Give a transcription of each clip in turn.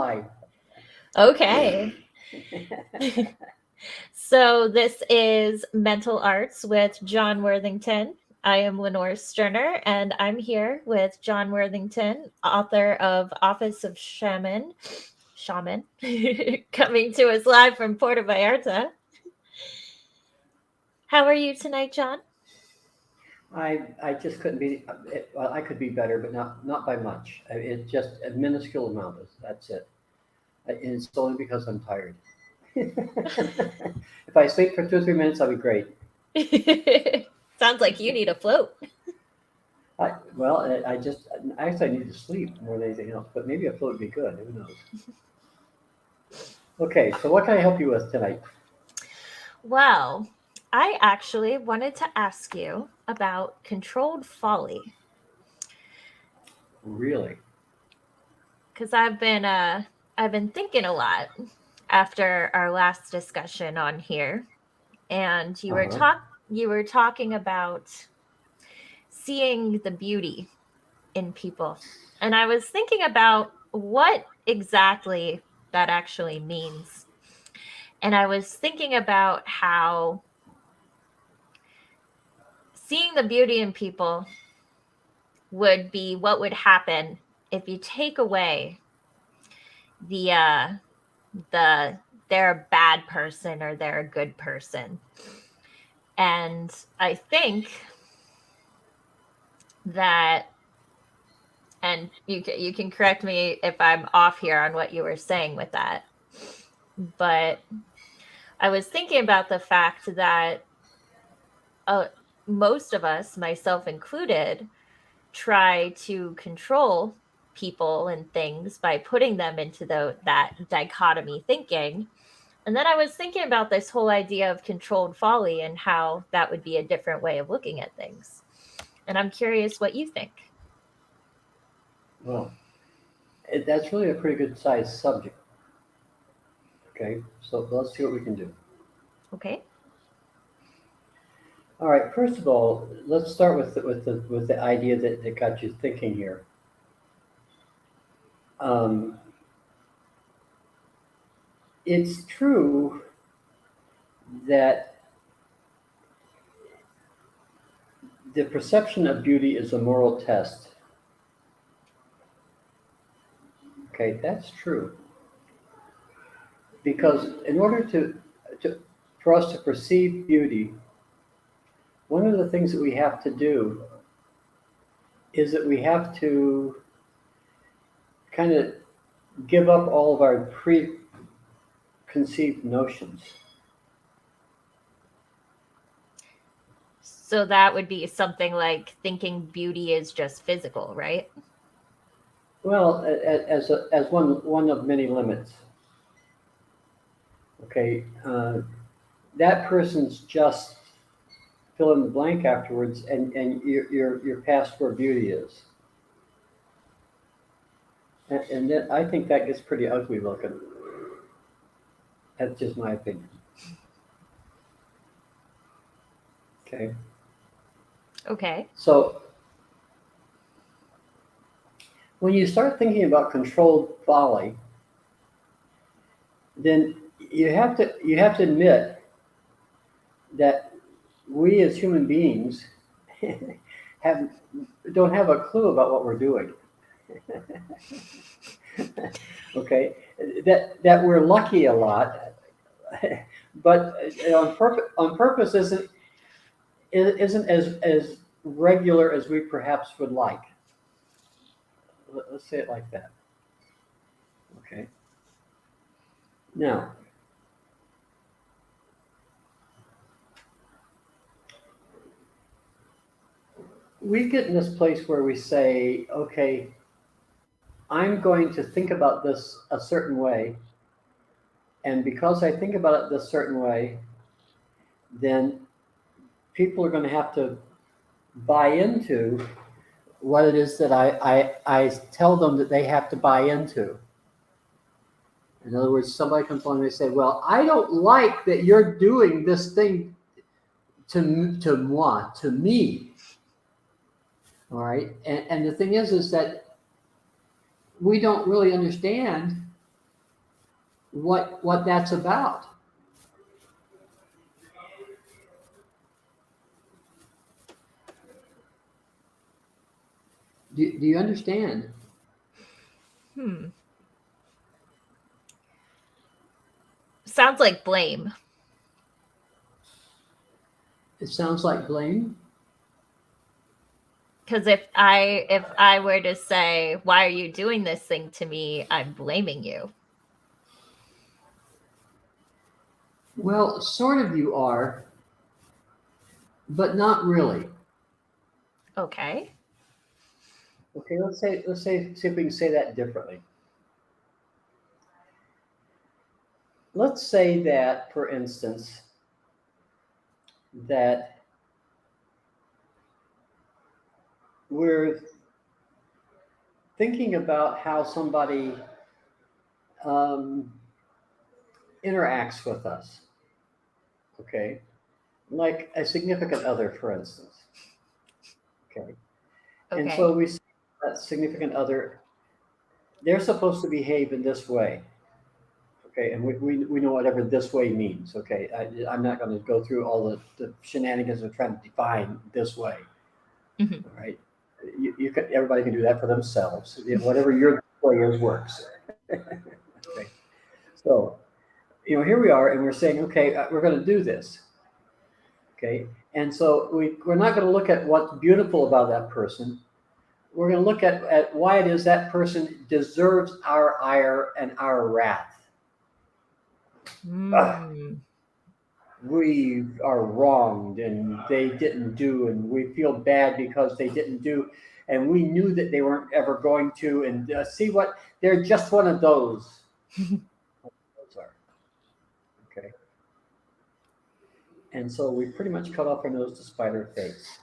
Hi. Okay. So this is Mental Arts with John Worthington. I am Lenore Sterner, and I'm here with John Worthington, author of Office of Shaman, coming to us live from Puerto Vallarta. How are you tonight, John? I just couldn't be. Well, I could be better, but not by much. It's just a minuscule amount. That's it. And it's only because I'm tired. If I sleep for 2 or 3 minutes, I'll be great. Sounds like you need a float. Well, I just actually I need to sleep more than anything else. But maybe a float would be good. Who knows? Okay, so what can I help you with tonight? Well, I actually wanted to ask you about controlled folly Really? because I've been thinking a lot after our last discussion on here, and you Uh were huh. talk you were talking about seeing the beauty in people, and I was thinking about what exactly that actually means, and I was thinking about how seeing the beauty in people would be what would happen if you take away the the they're a bad person or they're a good person. And I think that, and you can correct me if I'm off here on what you were saying with that, but I was thinking about the fact that uh, most of us, myself included, try to control people and things by putting them into that dichotomy thinking. And then I was thinking about this whole idea of controlled folly and how that would be a different way of looking at things. And I'm curious what you think. Well, that's really a pretty good sized subject. Okay, so let's see what we can do. Okay. All right. First of all, let's start with the idea that got you thinking here. Um, it's true that the perception of beauty is a moral test. Okay, that's true because in order to for us to perceive beauty, one of the things that we have to do is that we have to kind of give up all of our preconceived notions. So that would be something like thinking beauty is just physical, right? Well, as one of many limits. Okay, that person's just fill in the blank afterwards, and you're past where beauty is, and that, I think that gets pretty ugly looking. That's just my opinion. Okay, Okay. so when you start thinking about controlled folly, then you have to admit that we as human beings have don't have a clue about what we're doing. Okay, that we're lucky a lot, but on purpose isn't as regular as we perhaps would like. Let's say it like that. Okay. Now, we get in this place where we say, okay, I'm going to think about this a certain way, and because I think about it this certain way, then people are going to have to buy into what it is that I tell them that they have to buy into. In other words, somebody comes along and they say, well, I don't like that you're doing this thing to moi, to me. All right. And the thing is that we don't really understand. what that's about. Do you understand? Sounds like blame. It sounds like blame. Because if I were to say, why are you doing this thing to me, I'm blaming you. Well, sort of you are, but not really. Okay. Okay, see if we can say that differently. Let's say that, for instance, that we're thinking about how somebody um, interacts with us. Okay, like a significant other, for instance. Okay, and Okay. so we see that significant other, they're supposed to behave in this way. Okay, and we know whatever this way means. Okay, I'm not going to go through all the shenanigans of trying to define this way. Mhm. All right, you can, everybody can do that for themselves. Whatever your way is works. Okay, so here we are, and we're saying, okay, we're going to do this. Okay, and so we're not going to look at what's beautiful about that person. We're going to look at why it is that person deserves our ire and our wrath. Mm. We are wronged and they didn't do, and we feel bad because they didn't do, and we knew that they weren't ever going to, and see what, they're just one of those. Those are, okay, and so we pretty much cut off our nose to spite our face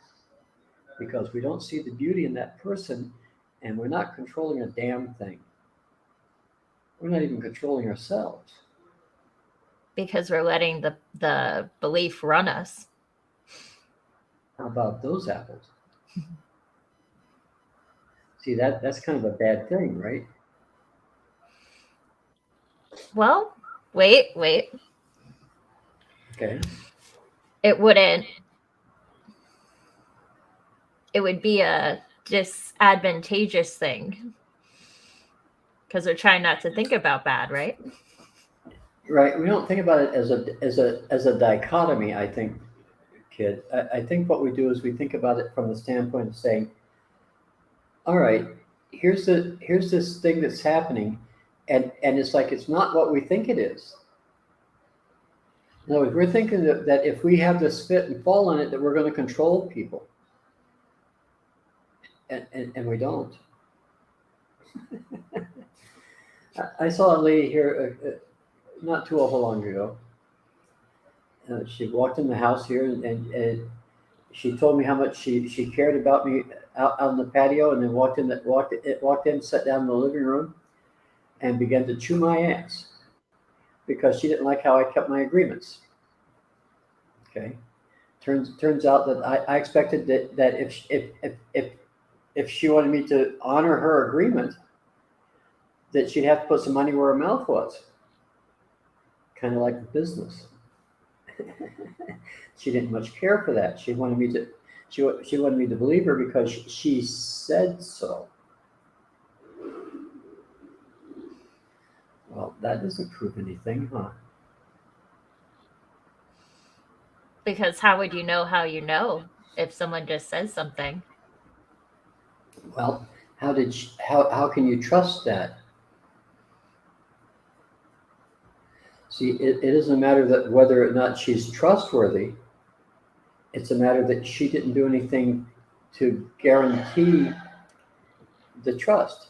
because we don't see the beauty in that person, and we're not controlling a damn thing. We're not even controlling ourselves. Because we're letting the belief run us. How about those apples? See, that's kind of a bad thing, right? Well, wait. Okay. It wouldn't. It would be a disadvantageous thing because we're trying not to think about bad, right? Right. We don't think about it as a dichotomy, I think, kid. I think what we do is we think about it from the standpoint of saying, all right, here's this thing that's happening, and it's like it's not what we think it is. No, we're thinking that if we have this fit and fall on it, that we're going to control people, and we don't. I saw a lady here not too awful long ago. She walked in the house here, and she told me how much she cared about me out on the patio, and then walked in, sat down in the living room, and began to chew my ass because she didn't like how I kept my agreements. Okay, turns out that I expected that if she wanted me to honor her agreement, that she'd have to put some money where her mouth was, kind of like business. She didn't much care for that. She wanted me to she wanted me to believe her because she said so. Well, that doesn't prove anything, huh? Because how would you know how you know if someone just says something? Well, how can you trust that? See, it isn't a matter that whether or not she's trustworthy. It's a matter that she didn't do anything to guarantee the trust.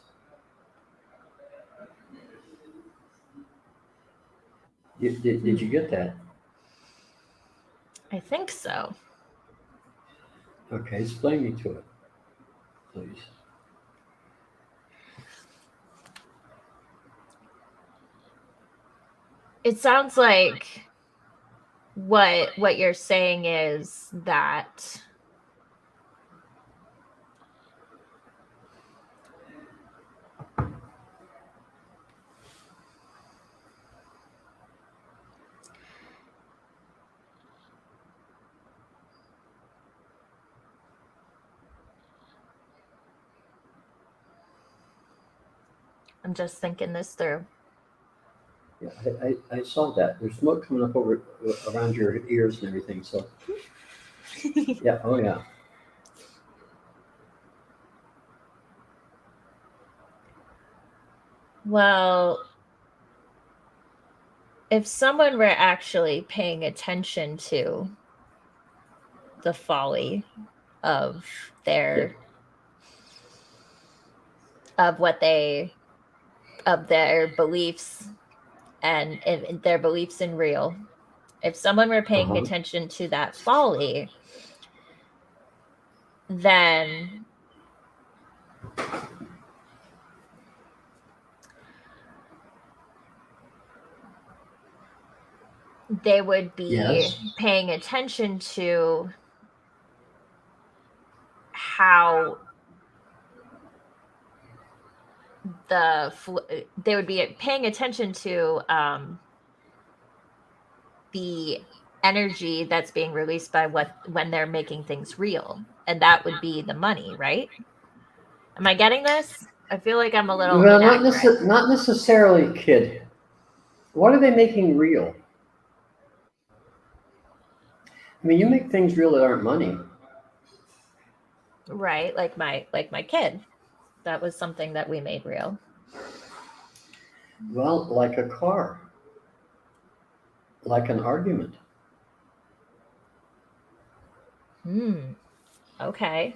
Did you get that? I think so. Okay, explain me to it, please. It sounds like what you're saying is that I'm just thinking this through. Yeah, I saw that. There's smoke coming up over around your ears and everything. So yeah, oh yeah. Well, if someone were actually paying attention to the folly of their of what they of their beliefs and their beliefs in real, if someone were paying Uh-huh. attention to that folly, then they would be Yes. paying attention to how they would be paying attention to the energy that's being released by when they're making things real, and that would be the money, right? Am I getting this? I feel like I'm a little Well, inaccurate. not necessarily, kid. What are they making real? I mean, you make things real that aren't money. Right, like my kid. That was something that we made real. Well, like a car, like an argument. Okay.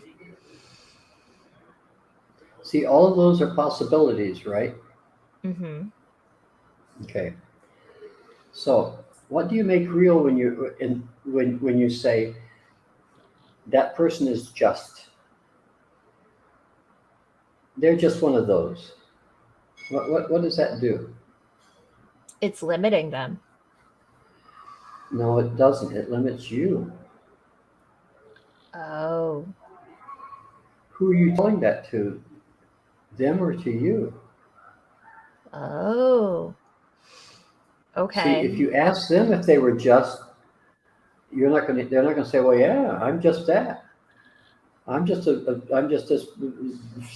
See, all of those are possibilities, right? Mm-hmm. Okay. So, what do you make real when you say that person is just? They're just one of those. What does that do? It's limiting them. No, it doesn't. It limits you. Oh. Who are you telling that to? Them or to you? Oh. See, Okay. if you ask them if they were just, they're not gonna say, well, yeah, I'm just that. I'm just this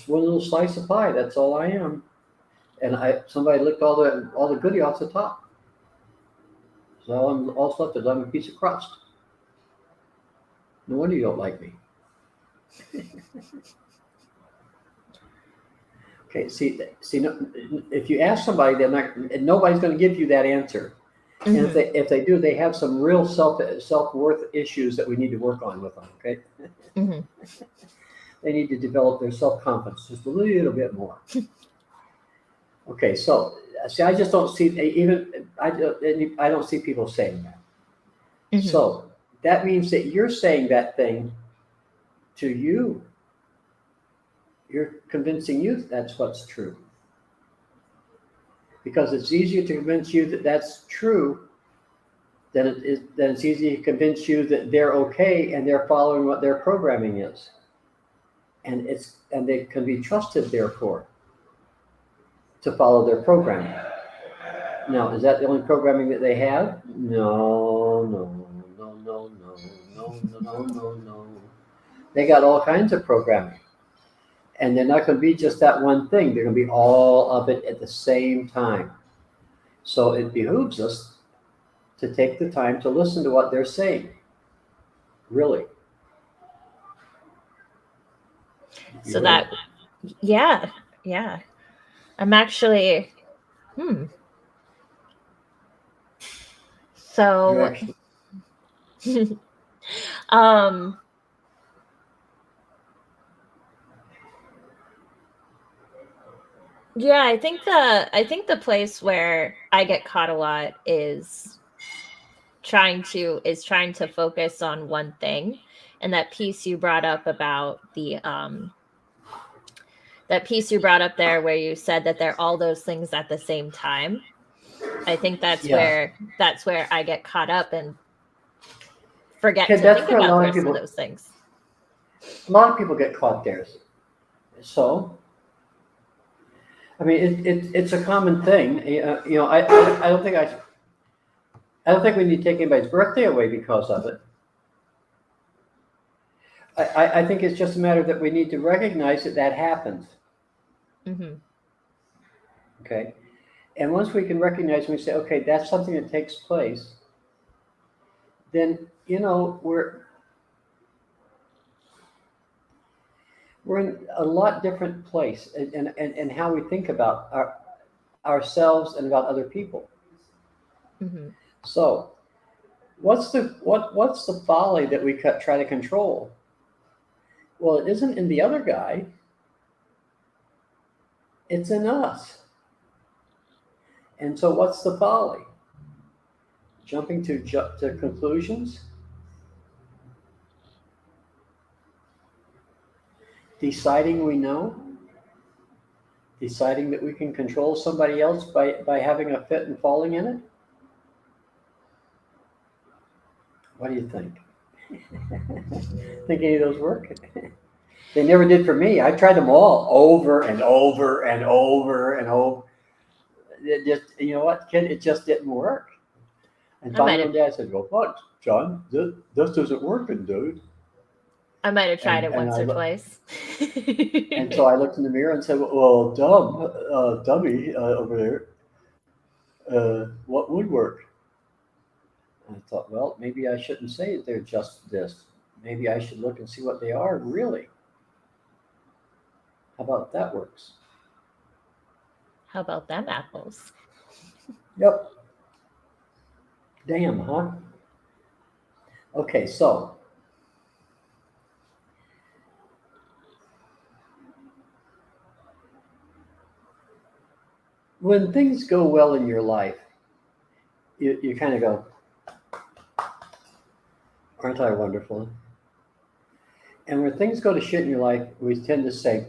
one little slice of pie. That's all I am. And somebody licked all the goodie off the top. So all that's left is I'm a piece of crust. No wonder you don't like me. Okay, see, no, if you ask somebody, nobody's going to give you that answer. And Mm-hmm. if they do, they have some real self-worth issues that we need to work on with them. Okay, Mm-hmm. they need to develop their self-confidence just a little bit more. Okay, so see, I just don't see I don't see people saying that. Mm-hmm. So that means that you're saying that thing to you. You're convincing you that that's what's true. Because it's easier to convince you that that's true than it's easier to convince you that they're okay and they're following what their programming is. And they can be trusted therefore to follow their programming. Now, is that the only programming that they have? No, no, no, no, no, no, no, no, no, no. They got all kinds of programming. And they're not going to be just that one thing. They're going to be all of it at the same time. So it behooves us to take the time to listen to what they're saying. Really. So that, yeah. I'm actually, So, yeah, I think the place where I get caught a lot is trying to focus on one thing, and that piece you brought up about that piece you brought up there where you said that they're all those things at the same time. I think that's Yeah. where I get caught up and forget Okay, to that's think where about the rest of those things. a lot of people get caught there. So, I mean, it's a common thing. I don't think we need to take anybody's birthday away because of it. I think it's just a matter that we need to recognize that happens. Mm-hmm. Okay. And once we can recognize, we say, okay, that's something that takes place, then, we're in a lot different place and how we think about ourselves and about other people. Mm-hmm. So what's the folly that we try to control? Well, it isn't in the other guy, it's in us. And so what's the folly? Jumping to conclusions? Deciding we know? Deciding that we can control somebody else by having a fit and falling in it? What do you think? Think any of those work? They never did for me. I tried them all over and over and over and over. It just, you know what, kid, it just didn't work. And finally one day I said, well, what, John, this isn't working, dude. I might have tried it once or twice. And so I looked in the mirror and said, well, dummy over there, what would work? And I thought, well, maybe I shouldn't say they're just this. Maybe I should look and see what they are really. How about that works? How about them apples? Yep. Damn, huh? Okay, so when things go well in your life, you kind of go, aren't I wonderful? And when things go to shit in your life, we tend to say,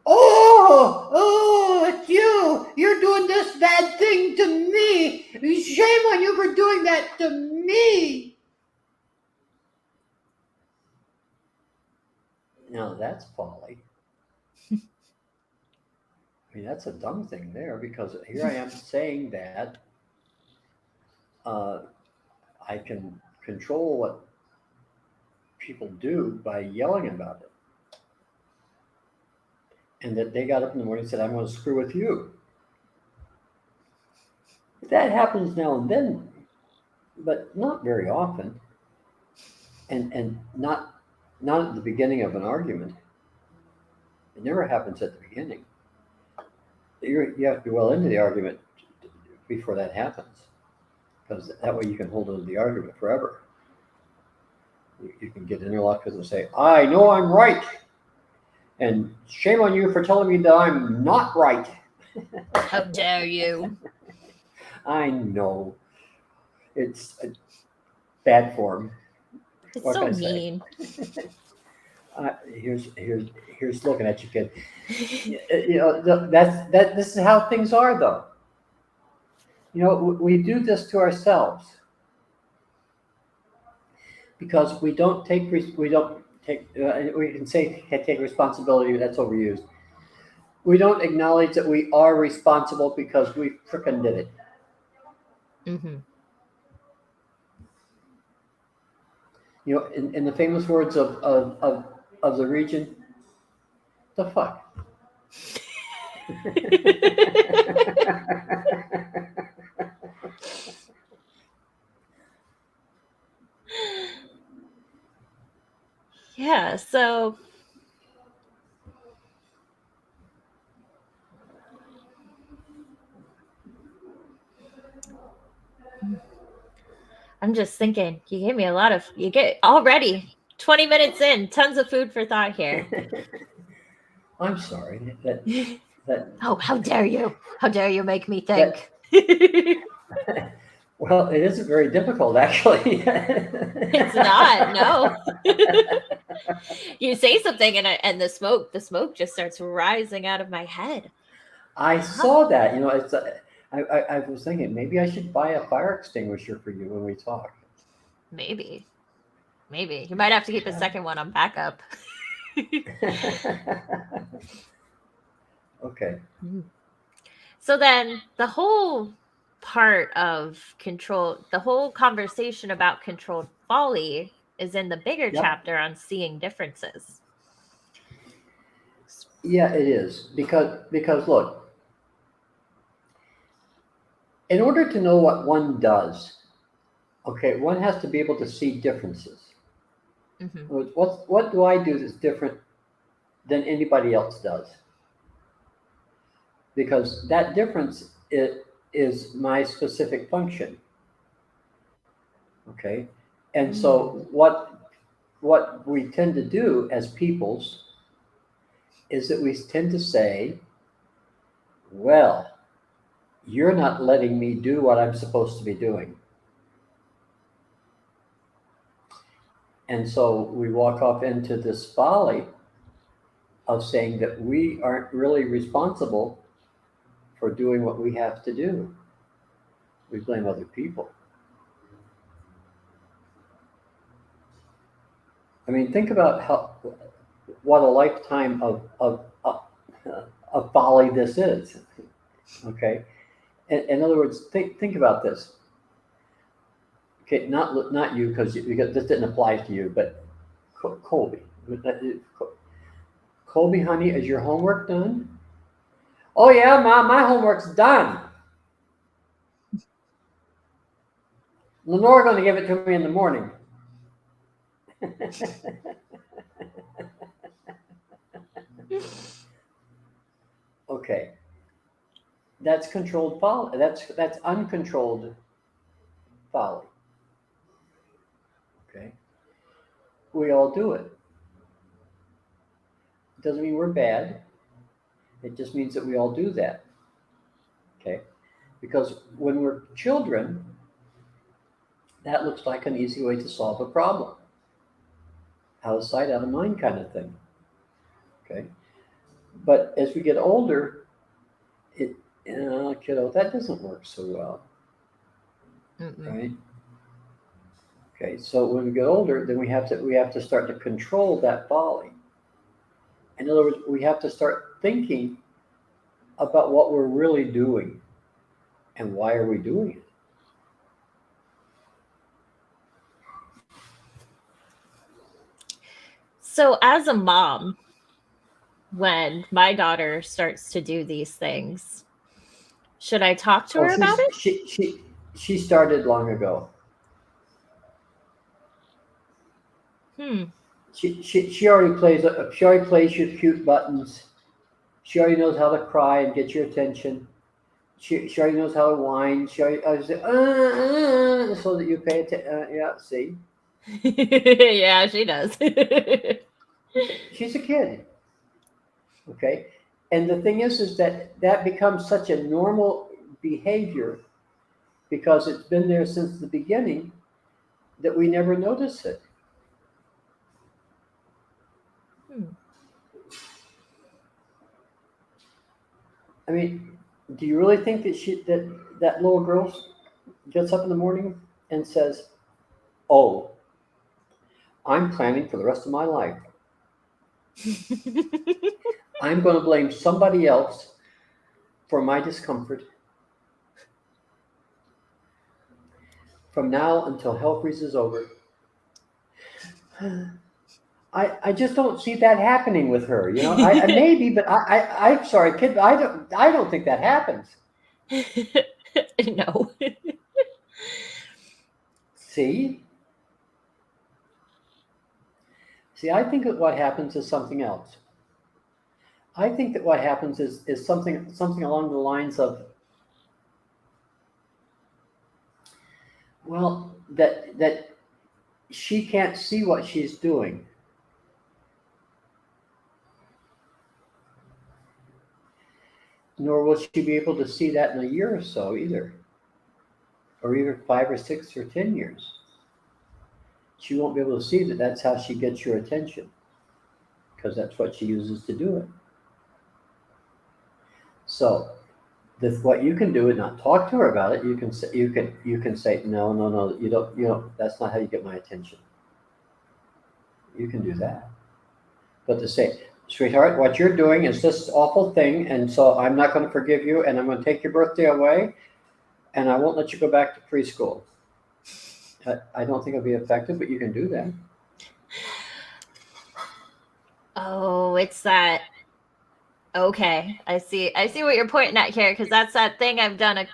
oh, it's you. You're doing this bad thing to me. Shame on you for doing that to me. Now that's folly. I mean, that's a dumb thing there, because here I am saying that I can control what people do by yelling about it. And that they got up in the morning and said, I'm going to screw with you. That happens now and then, but not very often. And not at the beginning of an argument. It never happens at the beginning. You have to be well into the argument before that happens, because that way you can hold on to the argument forever. You can get interlocutors and say, I know I'm right, and shame on you for telling me that I'm not right. How dare you? I know. It's a bad form. It's so mean. Here's looking at you, kid. You know, this is how things are, though. You know, we do this to ourselves because we can say take responsibility, but that's overused. We don't acknowledge that we are responsible because we frickin' did it. Mm-hmm. You know, in the famous words of the region, the fuck. Yeah, so I'm just thinking, you get already 20 minutes in, tons of food for thought here. I'm sorry. Oh, how dare you? How dare you make me think? Well, it isn't very difficult, actually. It's not, no. You say something and the smoke just starts rising out of my head. I saw that. You know, I was thinking maybe I should buy a fire extinguisher for you when we talk. Maybe you might have to keep a second one on backup. Okay. So then the whole part of control, the whole conversation about controlled folly is in the bigger chapter on seeing differences. Yeah, it is, because look, in order to know what one does, okay, one has to be able to see differences. Mm-hmm. What do I do that's different than anybody else does? Because that difference is my specific function. Okay, and so what we tend to do as peoples is that we tend to say, well, you're not letting me do what I'm supposed to be doing. And so we walk off into this folly of saying that we aren't really responsible for doing what we have to do. We blame other people. I mean, think about what a lifetime of folly this is. Okay, in other words, think about this. Okay, not you because this didn't apply to you, but Colby. Colby, honey, is your homework done? Oh yeah, Mom, my homework's done. Lenore going to give it to me in the morning. Okay, that's controlled folly. That's uncontrolled folly. Okay, we all do it. It doesn't mean we're bad. It just means that we all do that. Okay, because when we're children, that looks like an easy way to solve a problem. Out of sight, out of mind kind of thing. Okay, but as we get older, it kiddo, that doesn't work so well. Mm-mm. Right? Okay, so when we get older, then we have to start to control that folly. In other words, we have to start thinking about what we're really doing and why are we doing it. So, as a mom, when my daughter starts to do these things, should I talk to Oh, her about it? she started long ago. Hmm. She already plays. She already plays your cute buttons. She already knows how to cry and get your attention. She already knows how to whine. She already say, so that you pay attention. Yeah, see, Yeah, she does. she's a kid. Okay, and the thing is that becomes such a normal behavior because it's been there since the beginning that we never notice it. Hmm. I mean, do you really think that little girl gets up in the morning and says, "Oh, I'm planning for the rest of my life. I'm going to blame somebody else for my discomfort from now until hell freezes over." I just don't see that happening with her. I maybe, but I'm sorry, kid, but I don't think that happens. No. See, I think that what happens is something else. I think that what happens is something along the lines of, well, that she can't see what she's doing. Nor will she be able to see that in a year or so either, or even 5 or 6 or 10 years. She won't be able to see that that's how she gets your attention, because that's what she uses to do it. So, what you can do is not talk to her about it. You can say no, no, no. You don't. That's not how you get my attention. You can do that. But to say, sweetheart, what you're doing is this awful thing, and so I'm not going to forgive you, and I'm going to take your birthday away, and I won't let you go back to preschool. I don't think it'll be effective, but you can do that. Oh, it's that. Okay, I see what you're pointing at here, because that's that thing I've done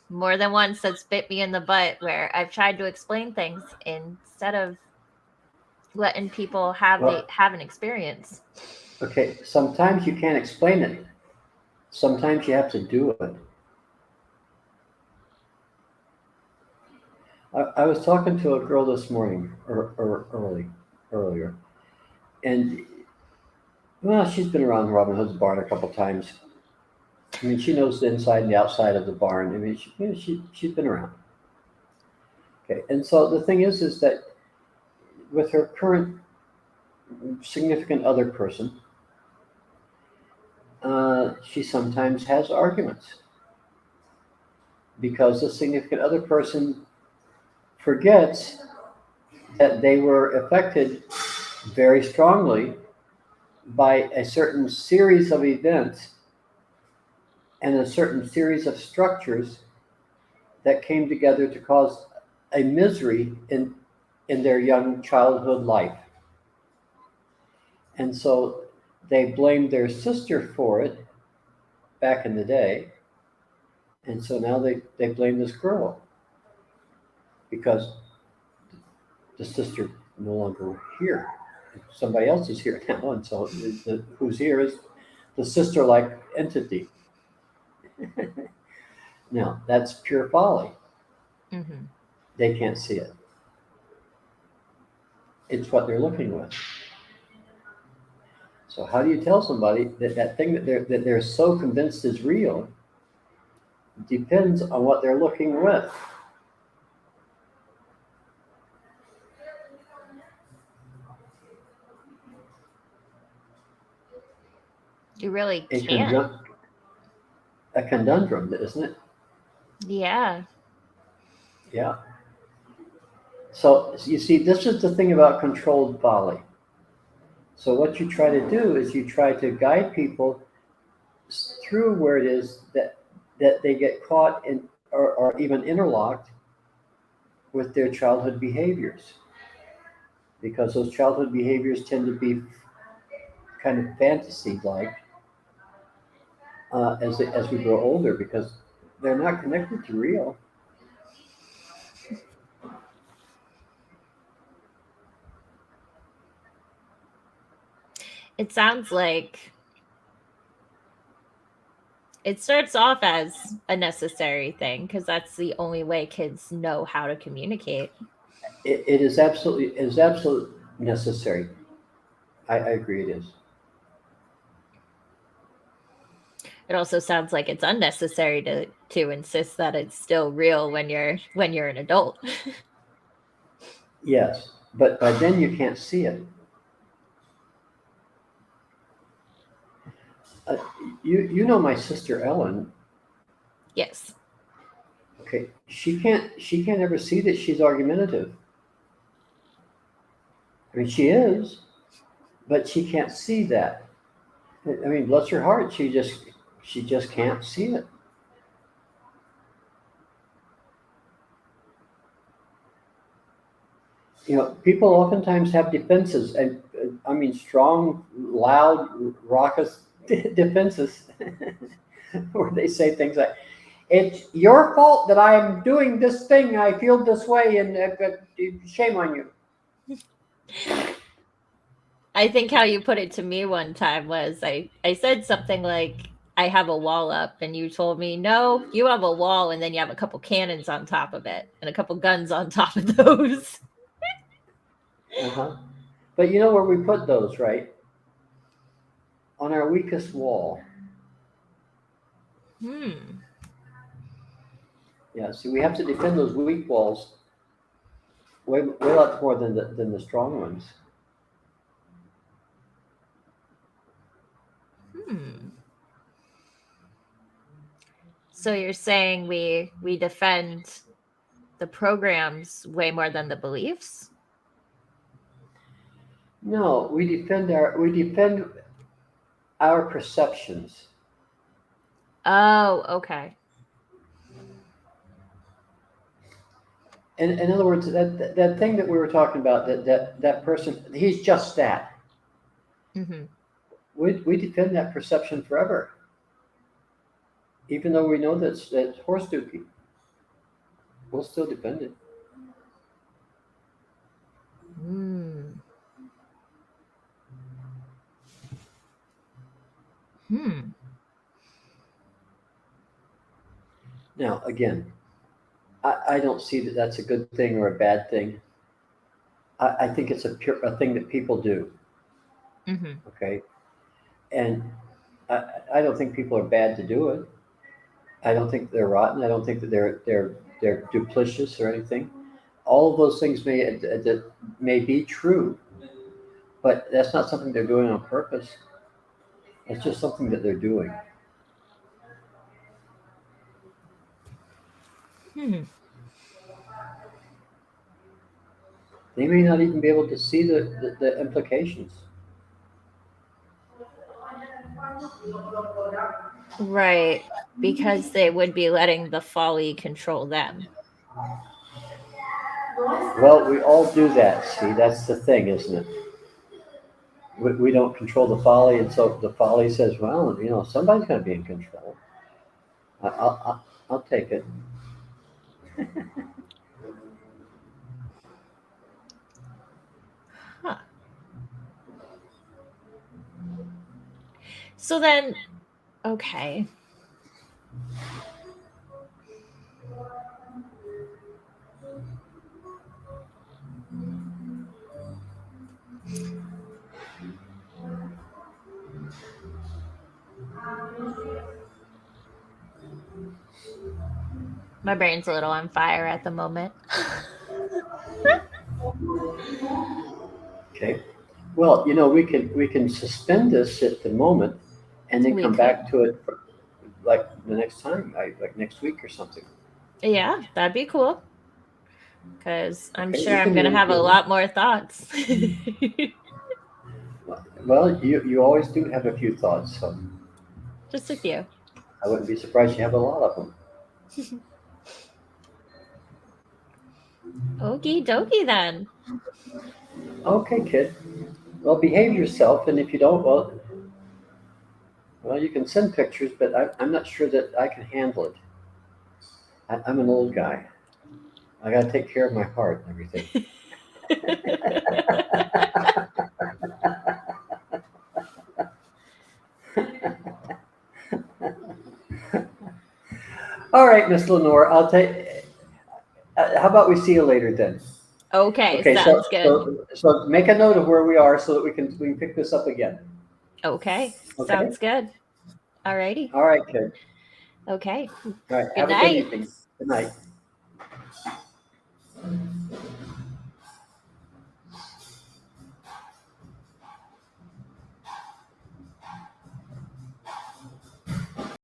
more than once that's bit me in the butt where I've tried to explain things instead of letting people have an experience. Okay, sometimes you can't explain it. Sometimes you have to do it. I was talking to a girl this morning, or earlier, and well, she's been around Robin Hood's barn a couple times. I mean, she knows the inside and the outside of the barn. I mean, she's been around. Okay, and so the thing is that with her current significant other person, she sometimes has arguments because the significant other person forgets that they were affected very strongly by a certain series of events and a certain series of structures that came together to cause a misery in their young childhood life. And so they blamed their sister for it back in the day. And so now they blame this girl because the sister no longer here. Somebody else is here now. And so who's here is the sister-like entity. Now, that's pure folly. Mm-hmm. They can't see it. It's what they're looking with. So how do you tell somebody that thing that they're so convinced is real depends on what they're looking with? You really can't. A conundrum, isn't it? Yeah. Yeah. So you see, this is the thing about controlled folly. So what you try to do is you try to guide people through where it is that they get caught in or even interlocked with their childhood behaviors. Because those childhood behaviors tend to be kind of fantasy-like as we grow older because they're not connected to real. It sounds like it starts off as a necessary thing because that's the only way kids know how to communicate. It is absolutely necessary. I agree it is. It also sounds like it's unnecessary to insist that it's still real when you're an adult. Yes, but by then you can't see it. Uh, you know my sister Ellen. Yes. Okay, she can't ever see that she's argumentative. I mean, she is, but she can't see that. I mean, bless her heart, she just can't see it. You know, people oftentimes have defenses, and I mean, strong, loud, raucous defenses, where they say things like, "It's your fault that I'm doing this thing. I feel this way, and shame on you." I think how you put it to me one time was I said something like, I have a wall up, and you told me, no, you have a wall, and then you have a couple cannons on top of it, and a couple guns on top of those. Uh-huh. But you know where we put those, right? On our weakest wall. Yeah, see, we have to defend those weak walls way lots more than the strong ones. So you're saying we defend the programs way more than the beliefs? No, we defend our perceptions. Oh, okay. In other words, that thing that we were talking about, that person, he's just that. Mm-hmm. We defend that perception forever. Even though we know that's horse dookie, we'll still defend it. Hmm. Hmm. Now, again, I don't see that that's a good thing or a bad thing. I think it's a thing that people do. Mm-hmm. Okay, and I don't think people are bad to do it. I don't think they're rotten. I don't think that they're duplicitous or anything. All of those things that may be true, but that's not something they're doing on purpose. It's just something that they're doing. Hmm. They may not even be able to see the implications. Right. Because they would be letting the folly control them. Well, we all do that. See, that's the thing, isn't it? We don't control the folly, and so the folly says, "Well, somebody's going to be in control. I'll take it." Huh. So then, okay. My brain's a little on fire at the moment. Okay. Well, we can suspend this at the moment, and then We come could. back to it like the next time, like next week or something. Yeah, that'd be cool. Because I'm Okay, sure we I'm can going to do. have a lot more thoughts. Well, you always do have a few thoughts, so Just a few. I wouldn't be surprised you have a lot of them. Okie dokie then. Okay, kid. Well, behave yourself, and if you don't, well, you can send pictures, but I'm not sure that I can handle it. I'm an old guy. I got to take care of my heart and everything. All right, Miss Lenore, I'll take. How about we see you later then? Okay, Okay, so sounds good. so make a note of where we are so that we can pick this up again. Okay, Okay. sounds good. Alrighty. All right, kid. Okay. All right. Good Have a good night. evening. Good night.